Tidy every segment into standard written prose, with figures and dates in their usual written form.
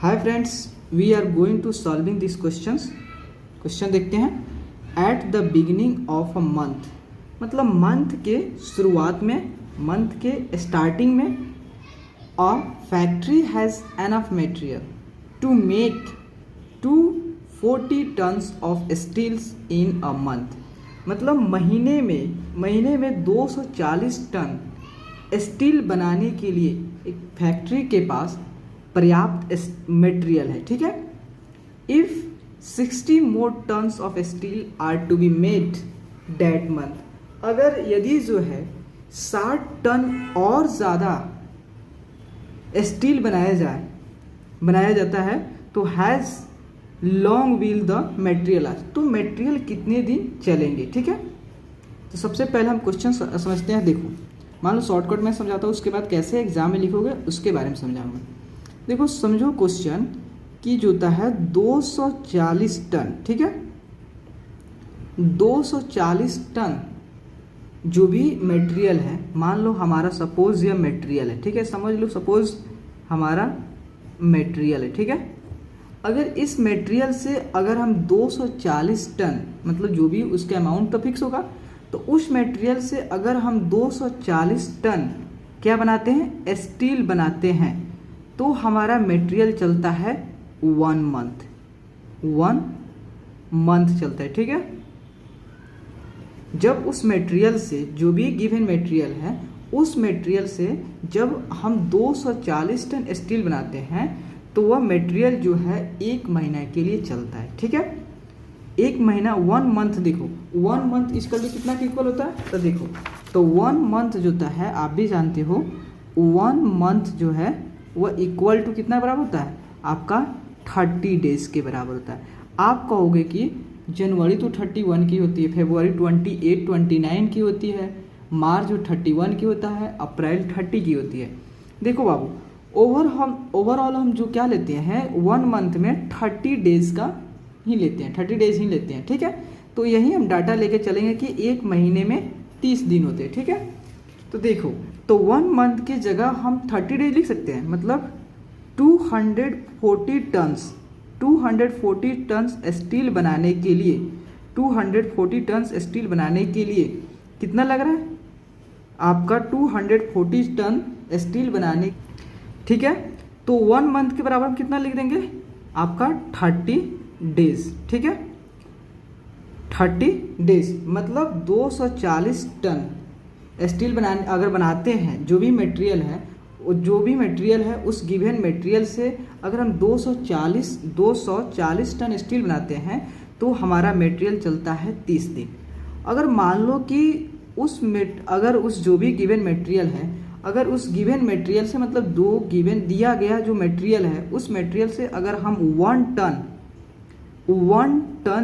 Hi friends, we are going to solving this questions. Question देखते हैं। At the beginning of a month, मतलब month के शुरुआत में, मंथ के स्टार्टिंग में, a factory has enough material to make 240 tons of steels in a month. मतलब महीने में 240 टन स्टील बनाने के लिए एक फैक्ट्री के पास पर्याप्त मटेरियल है। ठीक है। If 60 more tons of steel are to be made that month, अगर यदि जो है 60 टन और ज़्यादा स्टील बनाया जाता है तो has long will the material are, तो मटेरियल कितने दिन चलेंगे। ठीक है। तो सबसे पहले हम क्वेश्चन समझते हैं। देखो, मान लो शॉर्टकट में समझाता हूँ, उसके बाद कैसे एग्जाम में लिखोगे उसके बारे में समझाऊंगा। देखो, समझो क्वेश्चन की जो होता है 240 टन। ठीक है, 240 टन जो भी मटेरियल है, मान लो हमारा सपोज यह मटेरियल है। ठीक है, समझ लो सपोज हमारा मटेरियल है। ठीक है, अगर इस मटेरियल से अगर हम 240 टन, मतलब जो भी उसका अमाउंट तो फिक्स होगा, तो उस मटेरियल से अगर हम 240 टन क्या बनाते हैं, स्टील बनाते हैं, तो हमारा मटेरियल चलता है 1 मंथ चलता है। ठीक है, जब उस मटेरियल से, जो भी गिवन मटेरियल है, उस मटेरियल से जब हम 240 टन स्टील बनाते हैं तो वह मटेरियल जो है 1 महीना के लिए चलता है। ठीक है, 1 महीना, 1 मंथ। देखो 1 मंथ इसका लिए कितना इक्वल होता है, तो देखो, तो 1 मंथ जो होता है, आप भी जानते हो 1 मंथ जो है वह इक्वल टू कितना बराबर होता है, आपका 30 डेज के बराबर होता है। आप कहोगे कि जनवरी तो 31 की होती है, फरवरी 28, 29 की होती है, मार्च जो 31 की होता है, अप्रैल 30 की होती है। देखो बाबू, ओवरऑल हम जो क्या लेते हैं 1 मंथ में 30 डेज का ही लेते हैं, 30 डेज ही लेते हैं। ठीक है, तो यही हम डाटा लेके चलेंगे कि 1 महीने में 30 दिन होते हैं। ठीक है, तो देखो, तो 1 मंथ की जगह हम 30 डेज लिख सकते हैं, मतलब 240 टन्स स्टील बनाने के लिए, 240 टन्स स्टील बनाने के लिए कितना लग रहा है आपका, 240 टन स्टील बनाने। ठीक है, तो 1 मंथ के बराबर हम कितना लिख देंगे, आपका 30 डेज। ठीक है, 30 डेज मतलब 240 टन स्टील अगर बनाते हैं, जो भी मटेरियल है उस गिवन मटेरियल से अगर हम 240 टन स्टील बनाते हैं तो हमारा मटेरियल चलता है 30 दिन। अगर मान लो कि अगर उस जो भी गिवन मटेरियल है, अगर उस गिवन मटेरियल से, मतलब दिया गया जो मटेरियल है, उस मटेरियल से अगर हम 1 टन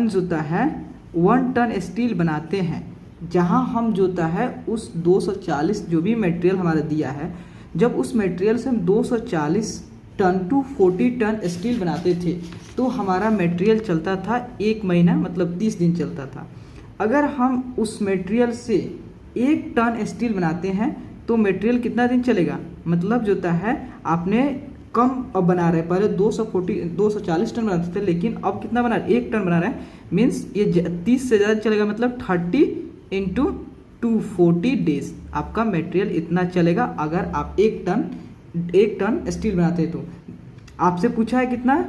जो होता है 1 टन स्टील बनाते हैं, जहां हम जो होता है उस 240 जो भी मटेरियल हमारा दिया है, जब उस मटेरियल से हम 240 टन 240 टन स्टील बनाते थे तो हमारा मटेरियल चलता था 1 महीना, मतलब 30 दिन चलता था। अगर हम उस मटेरियल से 1 टन स्टील बनाते हैं तो मटेरियल कितना दिन चलेगा, मतलब जो होता है आपने कम अब बना रहे, पहले 240 टन बनाते थे, लेकिन अब कितना बना रहे, 1 टन बना रहे हैं, मीन्स ये 30 से ज़्यादा चलेगा, मतलब 30 इंटू 240 डेज आपका मटेरियल इतना चलेगा। अगर आप 1 टन स्टील बनाते हैं तो आपसे पूछा है कितना,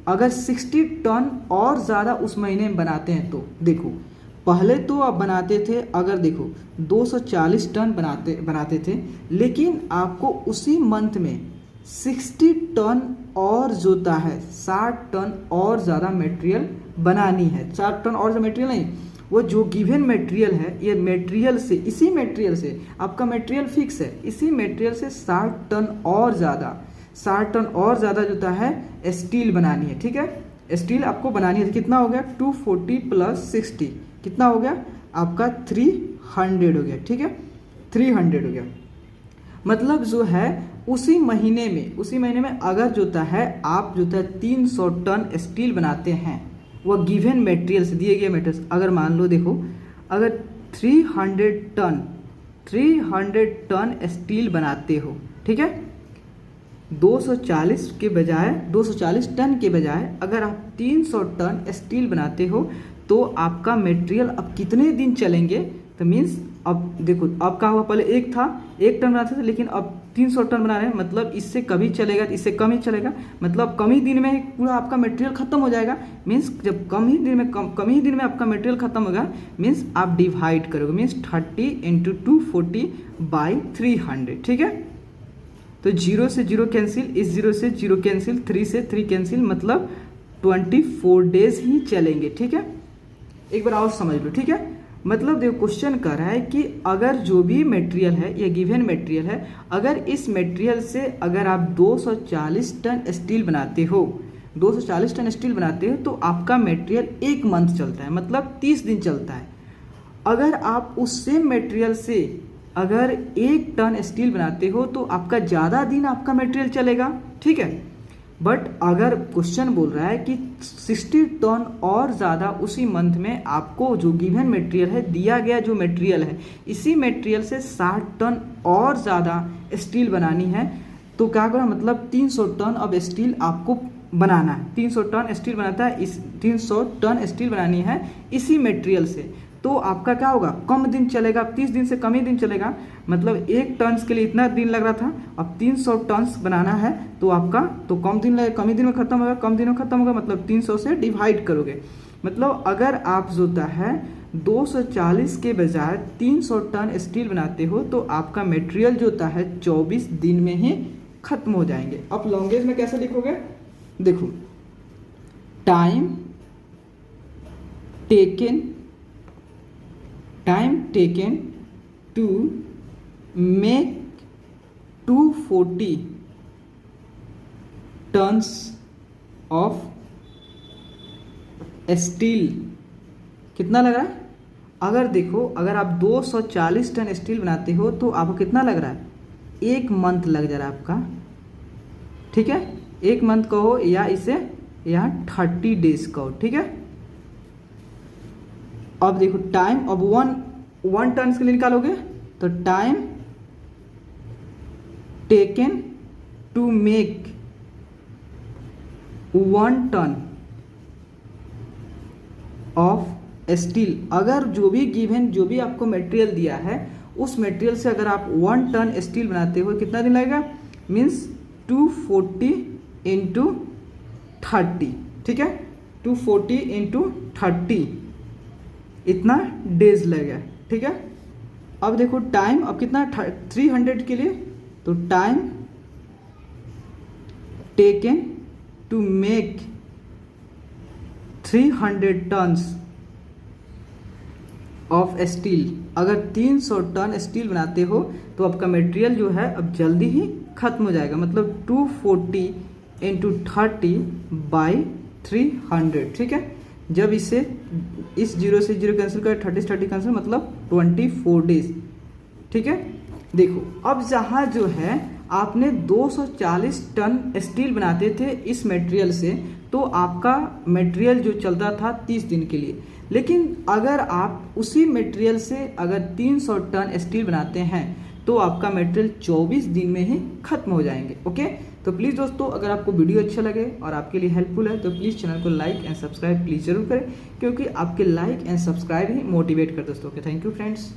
अगर 60 टन और ज़्यादा उस महीने में बनाते हैं तो देखो, पहले तो आप बनाते थे, अगर देखो 240 टन बनाते थे, लेकिन आपको उसी मंथ में 60 टन और जोता है 60 टन और ज़्यादा मटेरियल बनानी है। 60 टन और ज़्यादा मटेरियल नहीं, वो जो गिवन मटेरियल है, ये मटेरियल से, इसी मटेरियल से आपका मटेरियल फिक्स है, इसी मटेरियल से 60 टन और ज़्यादा जोता है स्टील बनानी है। ठीक है, स्टील आपको बनानी है, कितना हो गया, 240 प्लस 60 कितना हो गया आपका 300 हो गया। ठीक है, 300 हो गया। मतलब जो है उसी महीने में अगर जो होता है आप जो होता है 300 टन स्टील बनाते हैं, वह गिवन मटेरियल से, दिए गए मटेरियल, अगर मान लो देखो, अगर 300 टन स्टील बनाते हो, ठीक है, 240 के बजाय 240 टन के बजाय अगर आप 300 टन स्टील बनाते हो तो आपका मटेरियल अब कितने दिन चलेंगे। तो मीन्स अब देखो, अब क्या हुआ, पहले एक टन बनाते थे लेकिन अब 300 टन बना रहे हैं, मतलब इससे कभी चलेगा, इससे कम ही चलेगा, मतलब कम ही दिन में पूरा आपका मटेरियल खत्म हो जाएगा। मीन्स जब कम ही दिन में आपका मटेरियल खत्म होगा, मीन्स आप डिवाइड करोगे, मीन्स 30 × 240/300, ठीक है। तो 0 से 0 कैंसिल, इस 0 से 0 कैंसिल, 3 से 3 कैंसिल, मतलब 24 डेज ही चलेंगे, ठीक है। एक बार और समझ लो, ठीक है। मतलब देखो क्वेश्चन कर रहा है कि अगर जो भी मटेरियल है, ये गिवन मटेरियल है, अगर इस मटेरियल से अगर आप 240 टन स्टील बनाते हो, 240 टन स्टील बनाते हो तो आपका मटेरियल 1 मंथ चलता है, मतलब 30 दिन चलता है। अगर आप उस सेम मटेरियल से अगर 1 टन स्टील बनाते हो तो आपका ज़्यादा दिन आपका मटेरियल चलेगा, ठीक है। बट अगर क्वेश्चन बोल रहा है कि 60 टन और ज़्यादा उसी मंथ में आपको जो गिवन मटेरियल है, दिया गया जो मटेरियल है, इसी मटेरियल से 60 टन और ज़्यादा स्टील बनानी है, तो क्या करो, मतलब 300 टन अब स्टील आपको बनाना है। 300 टन स्टील बनाता है, इस 300 टन स्टील बनानी है इसी मटेरियल से, तो आपका क्या होगा, कम दिन चलेगा, 30 दिन से कम ही दिन चलेगा। मतलब 1 टन के लिए इतना दिन लग रहा था, अब 300 टन बनाना है तो आपका तो कम दिन लगेगा, कम ही दिन में खत्म होगा, कम दिन में खत्म होगा, मतलब 300 से डिवाइड करोगे। मतलब अगर आप जो है 240 के बजाय 300 टन स्टील बनाते हो तो आपका मटेरियल जो होता है 24 दिन में ही खत्म हो जाएंगे। अब लॉन्गेज में कैसे लिखोगे, देखो, time taken to make 240 tons of steel कितना लग रहा है। अगर देखो, अगर आप 240 टन स्टील बनाते हो तो आपको कितना लग रहा है, 1 मंथ लग जा रहा है आपका, ठीक है। 1 मंथ कहो या इसे यहाँ 30 डेज कहो, ठीक है। अब देखो टाइम, अब 1 टन के लिए निकालोगे तो time taken to make 1 ton of steel. अगर जो भी गिवन, जो भी आपको मटेरियल दिया है, उस मटेरियल से अगर आप 1 टन स्टील बनाते हो कितना दिन लगेगा, मीन्स 240 × 30, ठीक है। 240 × 30 इतना डेज लगेगा, ठीक है। अब देखो टाइम, अब कितना 300 के लिए, तो time taken to make 300 tons of steel. अगर 300 टन स्टील बनाते हो तो आपका मटेरियल जो है अब जल्दी ही खत्म हो जाएगा, मतलब 240 × 30/300, ठीक है। जब इसे इस 0 से 0 कैंसिल कर, 30 से 30 कैंसिल, मतलब 24 डेज, ठीक है। देखो अब जहाँ जो है आपने 240 टन स्टील बनाते थे इस मटेरियल से, तो आपका मटेरियल जो चलता था 30 दिन के लिए, लेकिन अगर आप उसी मटेरियल से अगर 300 टन स्टील बनाते हैं तो आपका मटेरियल 24 दिन में ही खत्म हो जाएंगे, ओके। तो प्लीज़ दोस्तों, अगर आपको वीडियो अच्छा लगे और आपके लिए हेल्पफुल है तो प्लीज़ चैनल को लाइक एंड सब्सक्राइब प्लीज़ जरूर करें, क्योंकि आपके like and subscribe he motivate करते दोस्तों। Okay, thank you friends.